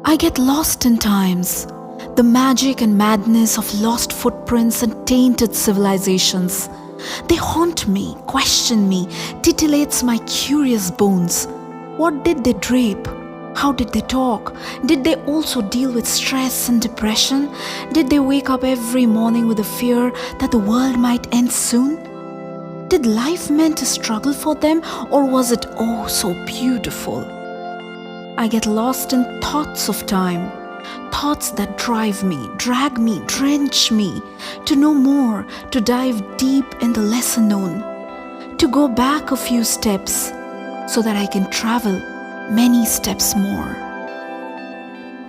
I get lost in times. The magic and madness of lost footprints and tainted civilizations. They haunt me, question me, titillates my curious bones. What did they drape? How did they talk? Did they also deal with stress and depression? Did they wake up every morning with a fear that the world might end soon? Did life meant a struggle for them, or was it oh so beautiful? I get lost in thoughts of time. Thoughts that drive me, drag me, drench me, to know more, to dive deep in the lesser known, to go back a few steps so that I can travel many steps more.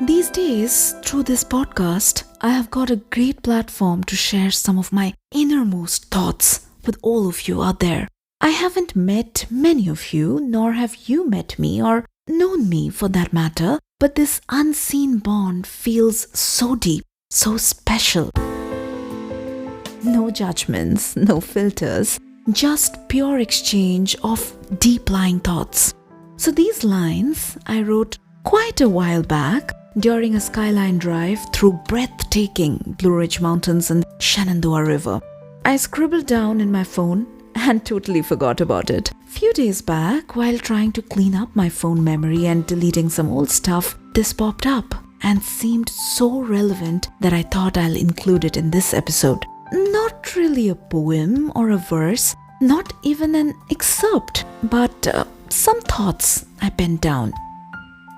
These days, through this podcast, I have got a great platform to share some of my innermost thoughts with all of you out there. I haven't met many of you, nor have you met me or known me for that matter, but this unseen bond feels so deep, so special. No judgments, no filters, just pure exchange of deep-lying thoughts. So these lines I wrote quite a while back during a skyline drive through breathtaking Blue Ridge Mountains and Shenandoah River. I scribbled down in my phone and totally forgot about it. Few days back, while trying to clean up my phone memory and deleting some old stuff, this popped up and seemed so relevant that I thought I'll include it in this episode. Not really a poem or a verse, not even an excerpt, but some thoughts I penned down.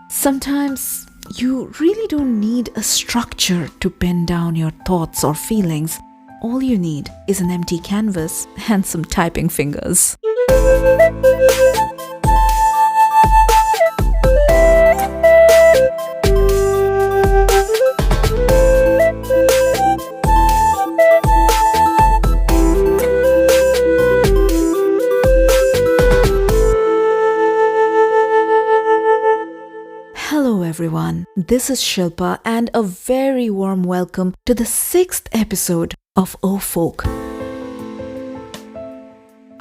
Sometimes you really don't need a structure to pen down your thoughts or feelings. All you need is an empty canvas and some typing fingers. Hello everyone, this is Shilpa and a very warm welcome to the 6th episode of O Folk.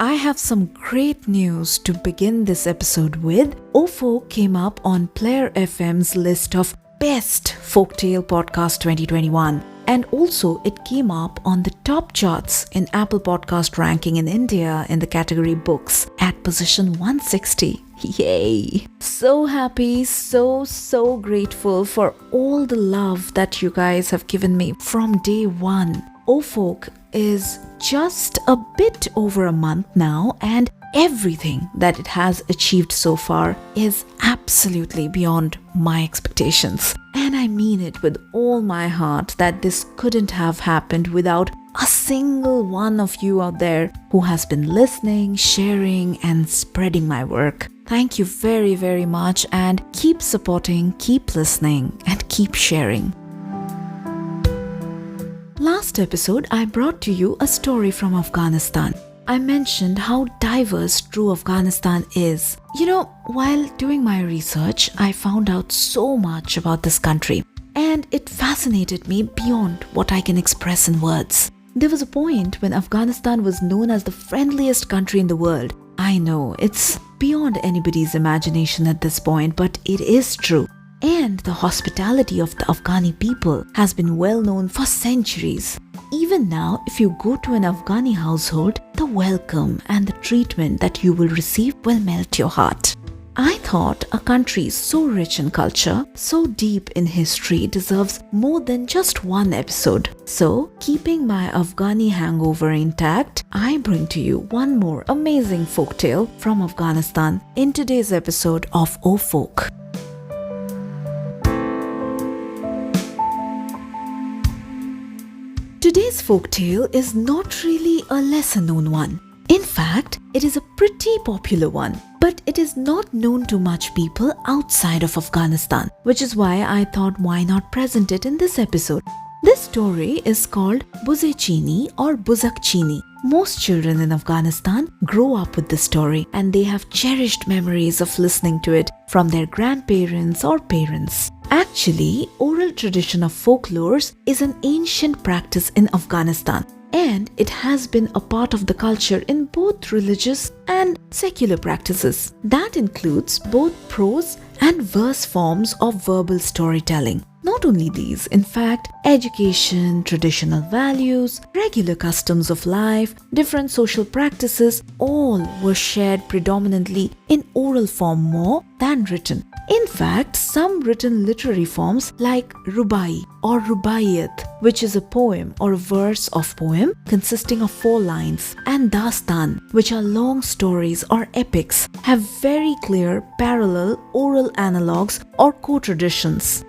I have some great news to begin this episode with. O Folk came up on Player FM's list of Best Folktale Podcast 2021. And also it came up on the top charts in Apple Podcast ranking in India in the category Books at position 160. Yay! So happy, so grateful for all the love that you guys have given me from day one. O Folk is just a bit over a month now, and everything that it has achieved so far is absolutely beyond my expectations. And I mean it with all my heart that this couldn't have happened without a single one of you out there who has been listening, sharing, and spreading my work. Thank you very, very much, and keep supporting, keep listening, and keep sharing. Last episode, I brought to you a story from Afghanistan. I mentioned how diverse true Afghanistan is. You know, while doing my research, I found out so much about this country, and it fascinated me beyond what I can express in words. There was a point when Afghanistan was known as the friendliest country in the world. I know, it's beyond anybody's imagination at this point, but it is true. And the hospitality of the Afghani people has been well known for centuries. Even now, if you go to an Afghani household, the welcome and the treatment that you will receive will melt your heart. I thought a country so rich in culture, so deep in history deserves more than just one episode. So, keeping my Afghani hangover intact, I bring to you one more amazing folktale from Afghanistan in today's episode of O Folk. Today's folktale is not really a lesser-known one. In fact, it is a pretty popular one, but it is not known to much people outside of Afghanistan, which is why I thought why not present it in this episode. This story is called Buz-e Chini or Buzak Chini. Most children in Afghanistan grow up with this story, and they have cherished memories of listening to it from their grandparents or parents. Actually, oral tradition of folklores is an ancient practice in Afghanistan, and it has been a part of the culture in both religious and secular practices. That includes both prose and verse forms of verbal storytelling. Not only these, in fact, education, traditional values, regular customs of life, different social practices, all were shared predominantly in oral form more than written. In fact, some written literary forms like rubai or rubaiyat, which is a poem or a verse of poem consisting of 4 lines, and dastan, which are long stories or epics, have very clear parallel oral analogues or co-traditions.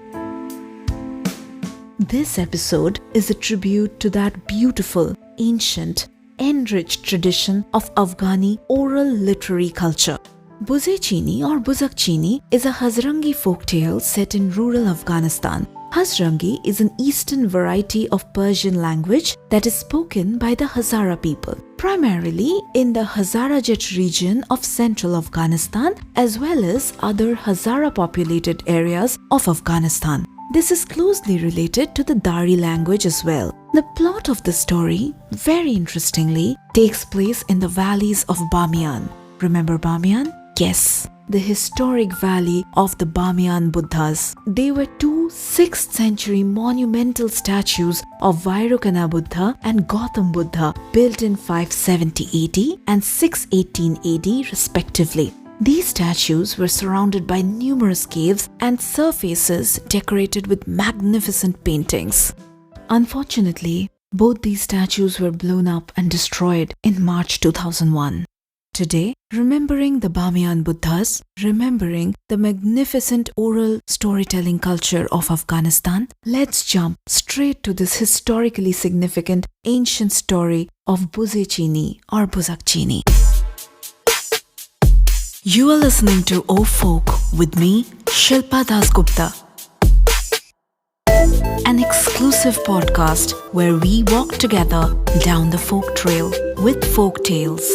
This episode is a tribute to that beautiful, ancient, enriched tradition of Afghani oral literary culture. Buz-e Chini or Buzak Chini is a Hazrangi folktale set in rural Afghanistan. Hazrangi is an eastern variety of Persian language that is spoken by the Hazara people, primarily in the Hazarajat region of central Afghanistan as well as other Hazara populated areas of Afghanistan. This is closely related to the Dari language as well. The plot of the story, very interestingly, takes place in the valleys of Bamiyan. Remember Bamiyan? Yes, the historic valley of the Bamiyan Buddhas. They were 2 6th century monumental statues of Vairocana Buddha and Gautam Buddha built in 570 AD and 618 AD respectively. These statues were surrounded by numerous caves and surfaces decorated with magnificent paintings. Unfortunately, both these statues were blown up and destroyed in March 2001. Today, remembering the Bamiyan Buddhas, remembering the magnificent oral storytelling culture of Afghanistan, let's jump straight to this historically significant ancient story of Buz-e Chini or Buzak Chini. You are listening to O Folk with me, Shilpa Das Gupta, an exclusive podcast where we walk together down the folk trail with folk tales.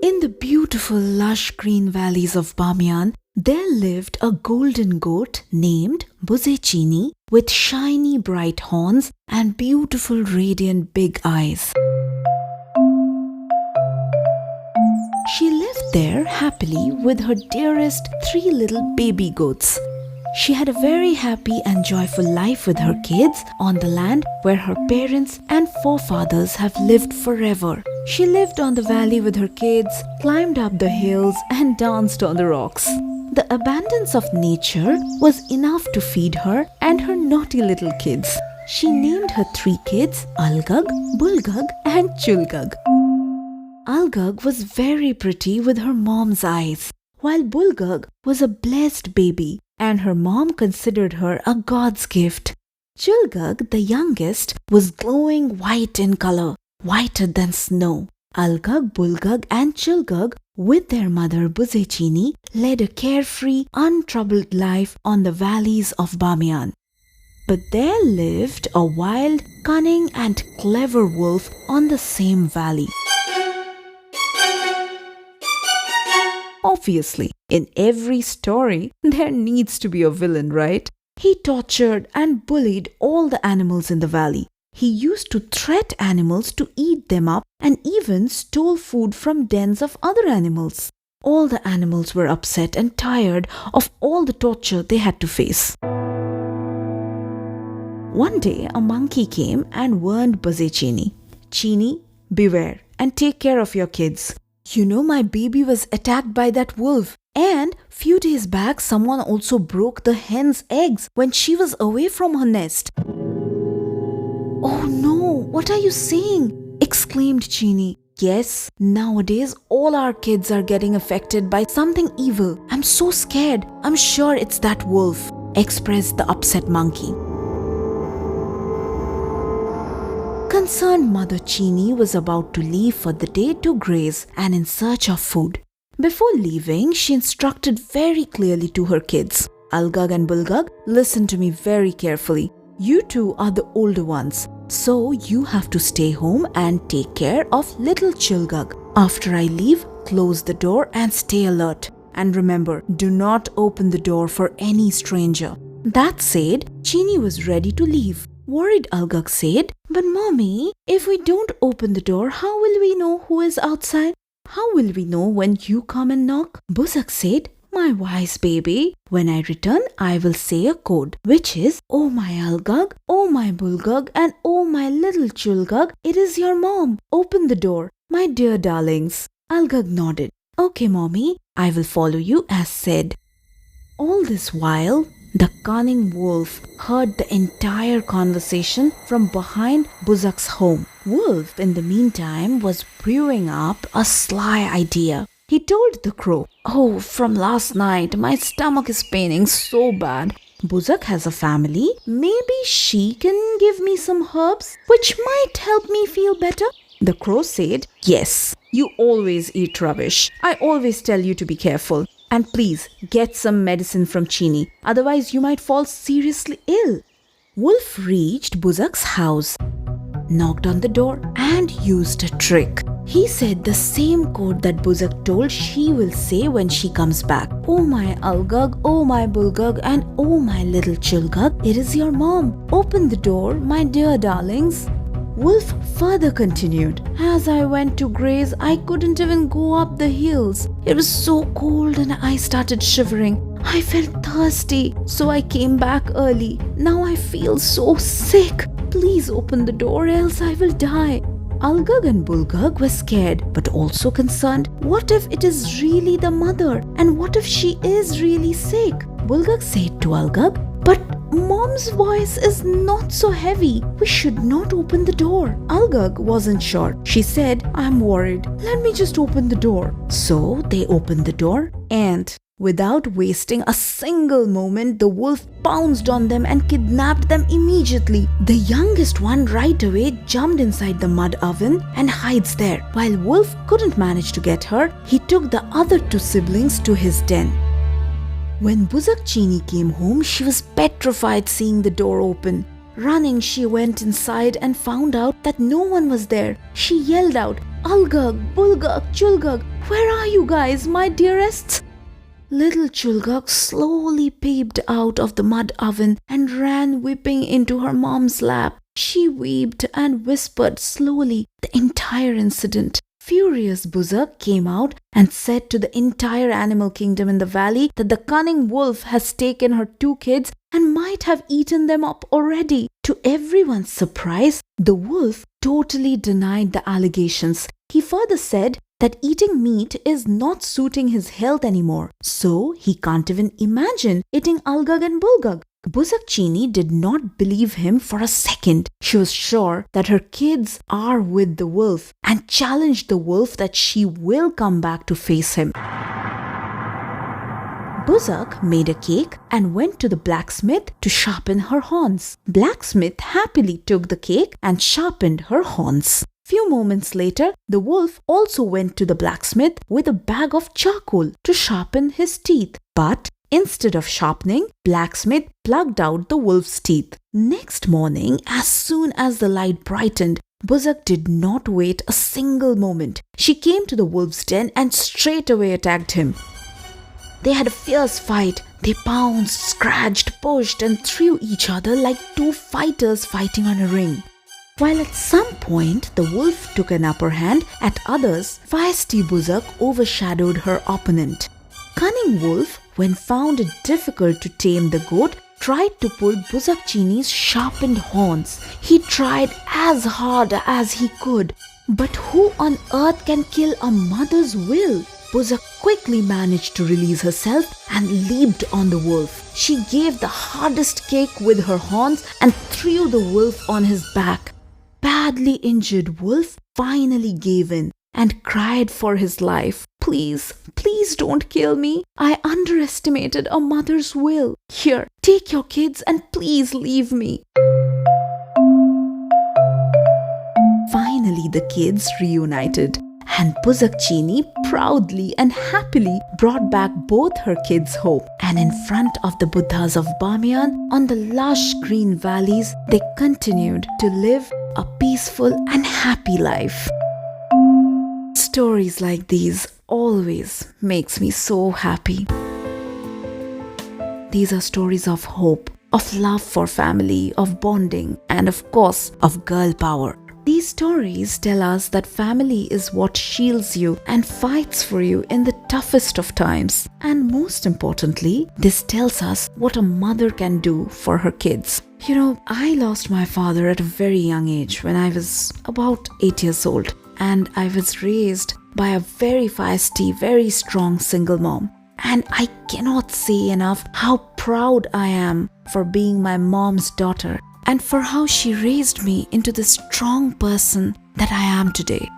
In the beautiful lush green valleys of Bamiyan, there lived a golden goat named Buz-e Chini with shiny bright horns and beautiful radiant big eyes. She lived there happily with her dearest 3 little baby goats. She had a very happy and joyful life with her kids on the land where her parents and forefathers have lived forever. She lived on the valley with her kids, climbed up the hills and danced on the rocks. The abundance of nature was enough to feed her and her naughty little kids. She named her 3 kids Algag, Bulgag and Chulgag. Algag was very pretty with her mom's eyes, while Bulgag was a blessed baby and her mom considered her a God's gift. Chulgag, the youngest, was glowing white in color, whiter than snow. Algag, Bulgag and Chulgag, with their mother Buz-e Chini, led a carefree, untroubled life on the valleys of Bamiyan. But there lived a wild, cunning and clever wolf on the same valley. Obviously, in every story, there needs to be a villain, right? He tortured and bullied all the animals in the valley. He used to threat animals to eat them up and even stole food from dens of other animals. All the animals were upset and tired of all the torture they had to face. One day, a monkey came and warned Buz-e Chini, "Chini, beware and take care of your kids. You know my baby was attacked by that wolf. And few days back, someone also broke the hen's eggs when she was away from her nest." "Oh no, what are you saying?" exclaimed Chini. "Yes, nowadays all our kids are getting affected by something evil. I'm so scared. I'm sure it's that wolf," expressed the upset monkey. Concerned Mother Chini was about to leave for the day to graze and in search of food. Before leaving, she instructed very clearly to her kids, "Algag and Bulgag, listen to me very carefully. You two are the older ones, so you have to stay home and take care of little Chulgag. After I leave, close the door and stay alert. And remember, do not open the door for any stranger." That said, Chini was ready to leave. Worried Algag said, "But mommy, if we don't open the door, how will we know who is outside? How will we know when you come and knock?" Buzak said, my wise baby. When I return, I will say a code, which is, oh my Algug, oh my Bulgug, and oh my little Chulgug, it is your mom. Open the door, my dear darlings. Algug nodded. Okay, mommy, I will follow you as said. All this while, the cunning wolf heard the entire conversation from behind Buzak's home. Wolf, in the meantime, was brewing up a sly idea. He told the crow, oh, from last night, my stomach is paining so bad. Buzak has a family. Maybe she can give me some herbs, which might help me feel better. The crow said, yes, you always eat rubbish. I always tell you to be careful. And please, get some medicine from Chini. Otherwise, you might fall seriously ill. Wolf reached Buzak's house, knocked on the door, and used a trick. He said the same code that Buzak told she will say when she comes back. Oh my Algug, oh my Bulgug, and oh my little Chilgug, it is your mom. Open the door, my dear darlings. Wolf further continued, as I went to graze, I couldn't even go up the hills. It was so cold and I started shivering. I felt thirsty, so I came back early. Now I feel so sick. Please open the door, else I will die. Algug and Bulgug were scared, but also concerned. What if it is really the mother? And what if she is really sick? Bulgug said to Algug, but Mom's voice is not so heavy. We should not open the door. Algug wasn't sure. She said, I'm worried. Let me just open the door. So they opened the door and without wasting a single moment, the wolf pounced on them and kidnapped them immediately. The youngest one right away jumped inside the mud oven and hides there. While Wolf couldn't manage to get her, he took the other two siblings to his den. When Buzak Chini came home, she was petrified seeing the door open. Running, she went inside and found out that no one was there. She yelled out, Algug, Bulgug, Chulgug, where are you guys, my dearests? Little Chulgug slowly peeped out of the mud oven and ran weeping into her mom's lap. She wept and whispered slowly the entire incident. Furious Buzak came out and said to the entire animal kingdom in the valley that the cunning wolf has taken her two kids and might have eaten them up already. To everyone's surprise, the wolf totally denied the allegations. He further said that eating meat is not suiting his health anymore, so he can't even imagine eating Algug and Bulgug. Buzak Chini did not believe him for a second. She was sure that her kids are with the wolf and challenged the wolf that she will come back to face him. Buzak made a cake and went to the blacksmith to sharpen her horns. Blacksmith happily took the cake and sharpened her horns. Few moments later, the wolf also went to the blacksmith with a bag of charcoal to sharpen his teeth. But instead of sharpening, blacksmith plucked out the wolf's teeth. Next morning, as soon as the light brightened, Buzak did not wait a single moment. She came to the wolf's den and straight away attacked him. They had a fierce fight. They pounced, scratched, pushed and threw each other like two fighters fighting on a ring. While at some point the wolf took an upper hand, at others, feisty Buzak overshadowed her opponent. Cunning wolf, when found it difficult to tame the goat, tried to pull Buzak Chini's sharpened horns. He tried as hard as he could. But who on earth can kill a mother's will? Buzak quickly managed to release herself and leaped on the wolf. She gave the hardest kick with her horns and threw the wolf on his back. Badly injured wolf finally gave in and cried for his life. Please, please don't kill me. I underestimated a mother's will. Here, take your kids and please leave me. Finally, the kids reunited and Buzak Chini proudly and happily brought back both her kids home. And in front of the Buddhas of Bamiyan, on the lush green valleys, they continued to live a peaceful and happy life. Stories like these always makes me so happy. These are stories of hope, of love for family, of bonding, and of course, of girl power. These stories tell us that family is what shields you and fights for you in the toughest of times. And most importantly, this tells us what a mother can do for her kids. I lost my father at a very young age when I was about 8 years old, and I was raised by a very feisty, very strong single mom. And I cannot say enough how proud I am for being my mom's daughter and for how she raised me into the strong person that I am today.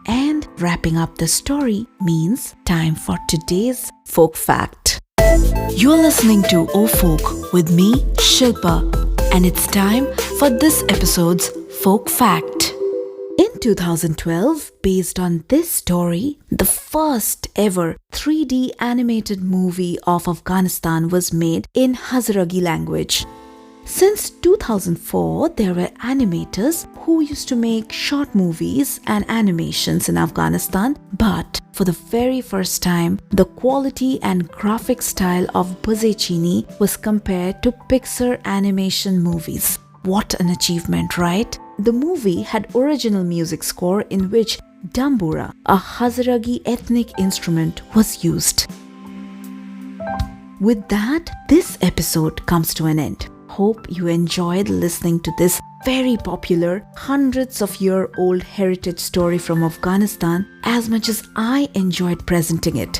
And wrapping up the story means time for today's folk fact. You're listening to O Folk with me, Shilpa, and it's time for this episode's folk fact. In 2012, based on this story, the first ever 3D animated movie of Afghanistan was made in Hazaragi language. Since 2004, there were animators who used to make short movies and animations in Afghanistan, but for the very first time, the quality and graphic style of Buz-e Chini was compared to Pixar animation movies. What an achievement, right? The movie had original music score in which Dambura, a Hazaragi ethnic instrument, was used. With that, this episode comes to an end. Hope you enjoyed listening to this very popular, hundreds-of-year-old heritage story from Afghanistan as much as I enjoyed presenting it.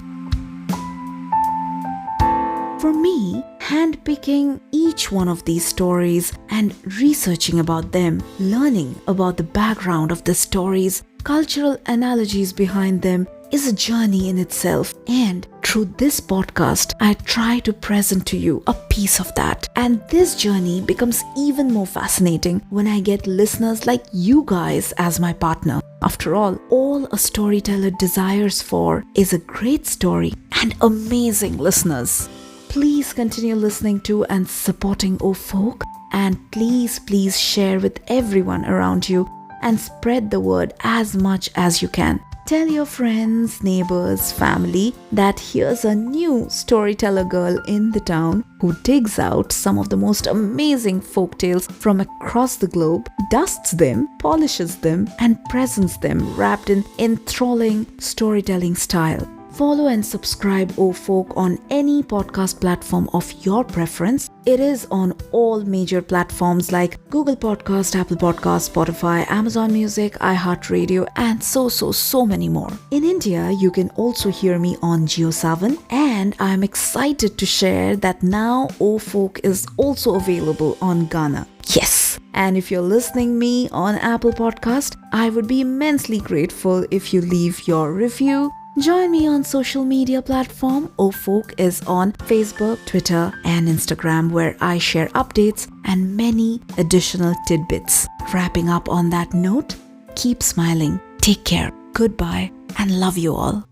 For me, handpicking each one of these stories and researching about them, learning about the background of the stories, cultural analogies behind them, is a journey in itself, and through this podcast, I try to present to you a piece of that. And this journey becomes even more fascinating when I get listeners like you guys as my partner. After all a storyteller desires for is a great story and amazing listeners. Please continue listening to and supporting O Folk, and please share with everyone around you and spread the word as much as you can. Tell your friends, neighbors, family that here's a new storyteller girl in the town who digs out some of the most amazing folk tales from across the globe, dusts them, polishes them, and presents them wrapped in enthralling storytelling style. Follow and subscribe O Folk on any podcast platform of your preference. It is on all major platforms like Google Podcast, Apple Podcast, Spotify, Amazon Music, iHeartRadio, and so many more. In India, you can also hear me on JioSaavn, and I'm excited to share that now O Folk is also available on Gaana. Yes! And if you're listening me on Apple Podcast, I would be immensely grateful if you leave your review. Join me on social media platform. O Folk is on Facebook, Twitter, and Instagram, where I share updates and many additional tidbits. Wrapping up on that note, keep smiling, take care, goodbye, and love you all.